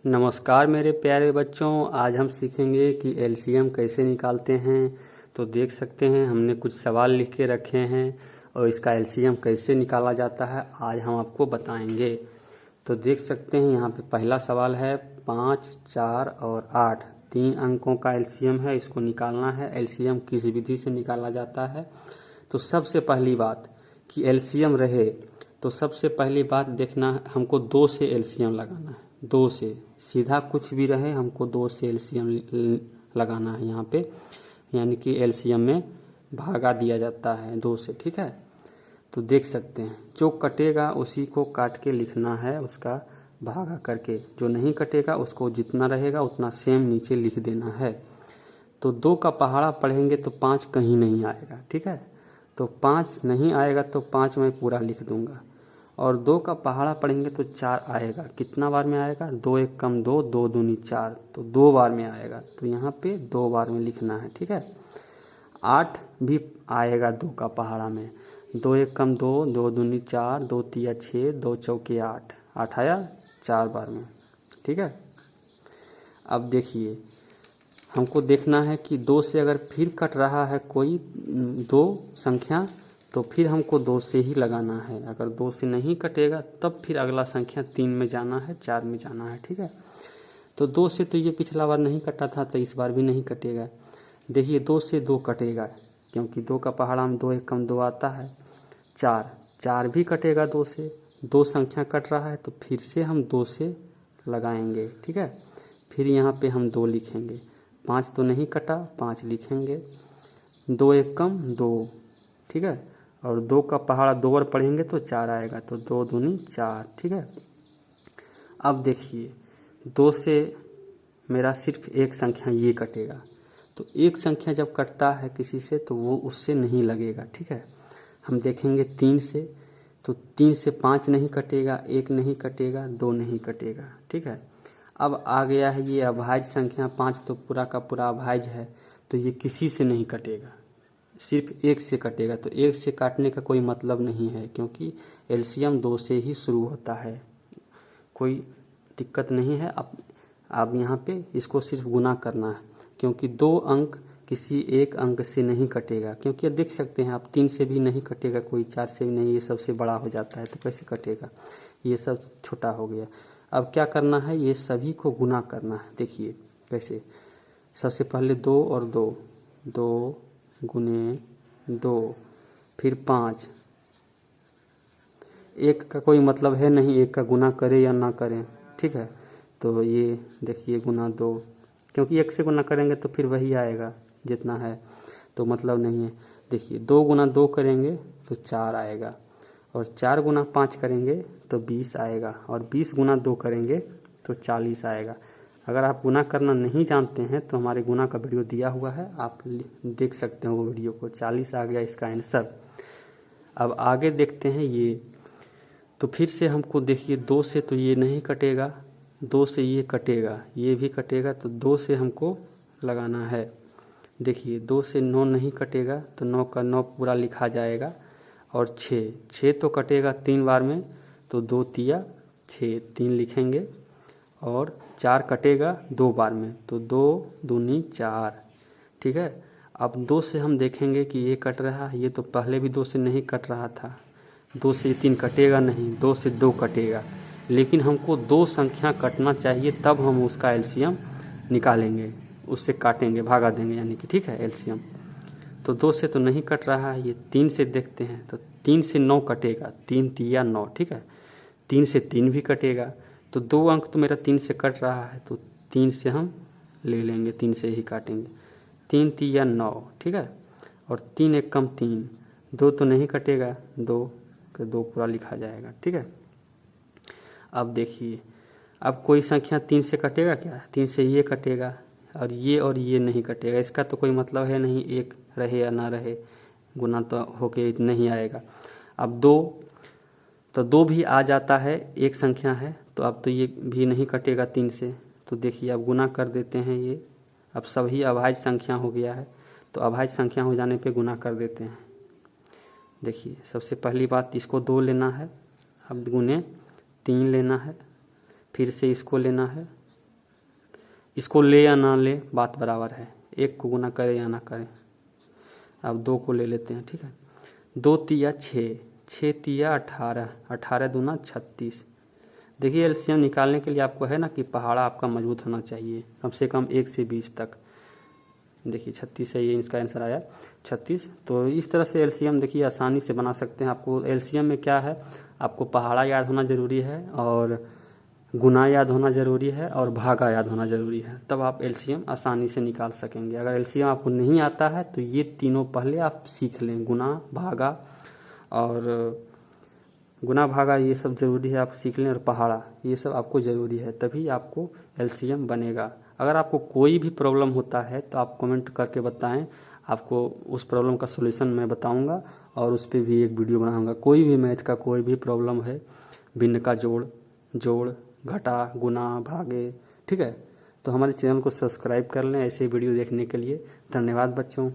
नमस्कार मेरे प्यारे बच्चों, आज हम सीखेंगे कि एलसीएम कैसे निकालते हैं। तो देख सकते हैं हमने कुछ सवाल लिख के रखे हैं और इसका एलसीएम कैसे निकाला जाता है आज हम आपको बताएंगे। तो देख सकते हैं यहाँ पे पहला सवाल है 5, 4 और 8 तीन अंकों का एलसीएम है, इसको निकालना है। एलसीएम किस विधि से निकाला जाता है? तो सबसे पहली बात कि एलसीएम रहे तो सबसे पहली बात देखना हमको 2 से एलसीएम लगाना है। 2 से सीधा कुछ भी रहे हमको 2 से एलसीएम लगाना है यहाँ पे, यानी कि एलसीएम में भागा दिया जाता है 2 से। ठीक है, तो देख सकते हैं जो कटेगा उसी को काट के लिखना है, उसका भागा करके। जो नहीं कटेगा उसको जितना रहेगा उतना सेम नीचे लिख देना है। तो 2 का पहाड़ा पढ़ेंगे तो 5 कहीं नहीं आएगा। ठीक है, तो 5 नहीं आएगा तो 5 मैं पूरा लिख दूंगा। और 2 का पहाड़ा पढ़ेंगे तो 4 आएगा। कितना बार में आएगा? 2 1 कम 2, 2 दूनी 4, तो 2 बार में आएगा। तो यहाँ पे 2 बार में लिखना है। ठीक है, 8 भी आएगा 2 का पहाड़ा में। 2 1 कम 2, 2 दूनी 4, 2 तिया 6, 2 चौके 8, 8 आया 4 बार में। ठीक है, अब देखिए हमको देखना है कि 2 से अगर फिर कट रहा है कोई 2 संख्या तो फिर हमको 2 से ही लगाना है। अगर 2 से नहीं कटेगा तब फिर अगला संख्या 3 में जाना है, 4 में जाना है। ठीक है, तो 2 से तो ये पिछला बार नहीं कटा था तो इस बार भी नहीं कटेगा। देखिए 2 से 2 कटेगा क्योंकि 2 का पहाड़ा में 2 1 कम 2 आता है। 4 भी कटेगा 2 से। 2 संख्या कट रहा है तो फिर से हम 2 से लगाएंगे। ठीक है, फिर यहाँ पे हम 2 लिखेंगे। 5 तो नहीं कटा, 5 लिखेंगे। 2 1 कम 2। ठीक है, और 2 का पहाड़ा 2 बार पढ़ेंगे तो 4 आएगा, तो 2 दूनी 4। ठीक है, अब देखिए 2 से मेरा सिर्फ एक संख्या ये कटेगा। तो एक संख्या जब कटता है किसी से तो वो उससे नहीं लगेगा। ठीक है, हम देखेंगे 3 से, तो 3 से 5 नहीं कटेगा, 1 नहीं कटेगा, 2 नहीं कटेगा। ठीक है, अब आ गया है ये अभाज्य संख्या 5, तो पूरा का पूरा अभाज्य है, तो ये किसी से नहीं कटेगा, सिर्फ 1 से कटेगा। तो 1 से काटने का कोई मतलब नहीं है क्योंकि एलसीएम 2 से ही शुरू होता है, कोई दिक्कत नहीं है। अब यहाँ पे इसको सिर्फ गुना करना है क्योंकि 2 अंक किसी एक अंक से नहीं कटेगा। क्योंकि देख सकते हैं आप 3 से भी नहीं कटेगा कोई, 4 से भी नहीं, ये सबसे बड़ा हो जाता है तो कैसे कटेगा, ये सब छोटा हो गया। अब क्या करना है, ये सभी को गुना करना है। देखिए कैसे, सबसे पहले 2 और 2, 2 गुने 2, फिर 5। 1 का कोई मतलब है नहीं 1 का गुना करें या ना करें। ठीक है, तो ये देखिए गुना 2, क्योंकि 1 से गुना करेंगे तो फिर वही आएगा जितना है, तो मतलब नहीं है। देखिए 2 गुना 2 करेंगे तो 4 आएगा, और 4 गुना 5 करेंगे तो 20 आएगा, और 20 गुना 2 करेंगे तो 40 आएगा। अगर आप गुना करना नहीं जानते हैं तो हमारे गुना का वीडियो दिया हुआ है, आप देख सकते हैं वो वीडियो को। 40 आ गया इसका आंसर। अब आगे देखते हैं ये, तो फिर से हमको देखिए 2 से तो ये नहीं कटेगा, 2 से ये कटेगा, ये भी कटेगा, तो 2 से हमको लगाना है। देखिए 2 से 9 नहीं कटेगा तो 9 का 9 पूरा लिखा जाएगा, और 6 तो कटेगा 3 बार में, तो 2 तिया 6, 3 लिखेंगे। और 4 कटेगा 2 बार में, तो 2 दूनी 4। ठीक है, अब 2 से हम देखेंगे कि ये कट रहा है, ये तो पहले भी 2 से नहीं कट रहा था। 2 से 3 कटेगा नहीं, 2 से 2 कटेगा, लेकिन हमको 2 संख्या कटना चाहिए तब हम उसका एलसीएम निकालेंगे, उससे काटेंगे, भागा देंगे यानी कि। ठीक है, एलसीएम तो 2 से तो नहीं कट रहा है, ये 3 से देखते हैं, तो 3 से 9 कटेगा, 3 तिया 9। ठीक है, 3 से 3 भी कटेगा, तो 2 अंक तो मेरा 3 से कट रहा है, तो 3 से हम ले लेंगे, 3 से ही काटेंगे। 3 तिया 9। ठीक है, और 3 1 कम 3, 2 तो नहीं कटेगा, 2 का 2 पूरा लिखा जाएगा। ठीक है, अब देखिए अब कोई संख्या 3 से कटेगा क्या? 3 से ये कटेगा, और ये नहीं कटेगा, इसका तो कोई मतलब है नहीं 1 रहे या ना रहे, गुना तो होके नहीं आएगा। अब 2, तो 2 भी आ जाता है, एक संख्या है, तो अब तो ये भी नहीं कटेगा 3 से। तो देखिए अब गुना कर देते हैं ये, अब सभी अभाज्य संख्या हो गया है, तो अभाज्य संख्या हो जाने पे गुना कर देते हैं। देखिए सबसे पहली बात इसको 2 लेना है, अब गुने 3 लेना है, फिर से इसको लेना है, इसको ले या ना ले बात बराबर है, 1 को गुना करें या ना करें। अब 2 को ले लेते हैं, ठीक है। 2 तिया 6, 6 तिया 18, 18 दूना 36। देखिए एलसीएम निकालने के लिए आपको है ना कि पहाड़ा आपका मजबूत होना चाहिए, कम से कम 1 से 20 तक। देखिए 36 है, ये इसका आंसर आया 36। तो इस तरह से एलसीएम देखिए आसानी से बना सकते हैं। आपको एलसीएम में क्या है, आपको पहाड़ा याद होना ज़रूरी है और गुना याद होना ज़रूरी है और भागा याद होना ज़रूरी है, तब आप एलसीएम आसानी से निकाल सकेंगे। अगर एलसीएम आपको नहीं आता है तो ये तीनों पहले आप सीख लें, गुना भागा और गुना भागा ये सब ज़रूरी है, आप सीख लें, और पहाड़ा ये सब आपको ज़रूरी है, तभी आपको एलसीएम बनेगा। अगर आपको कोई भी प्रॉब्लम होता है तो आप कमेंट करके बताएं, आपको उस प्रॉब्लम का सलूशन मैं बताऊंगा और उस पर भी एक वीडियो बनाऊंगा। कोई भी मैथ का कोई भी प्रॉब्लम है, भिन्न का जोड़ घटा गुना भागे, ठीक है। तो हमारे चैनल को सब्सक्राइब कर लें ऐसे वीडियो देखने के लिए। धन्यवाद बच्चों।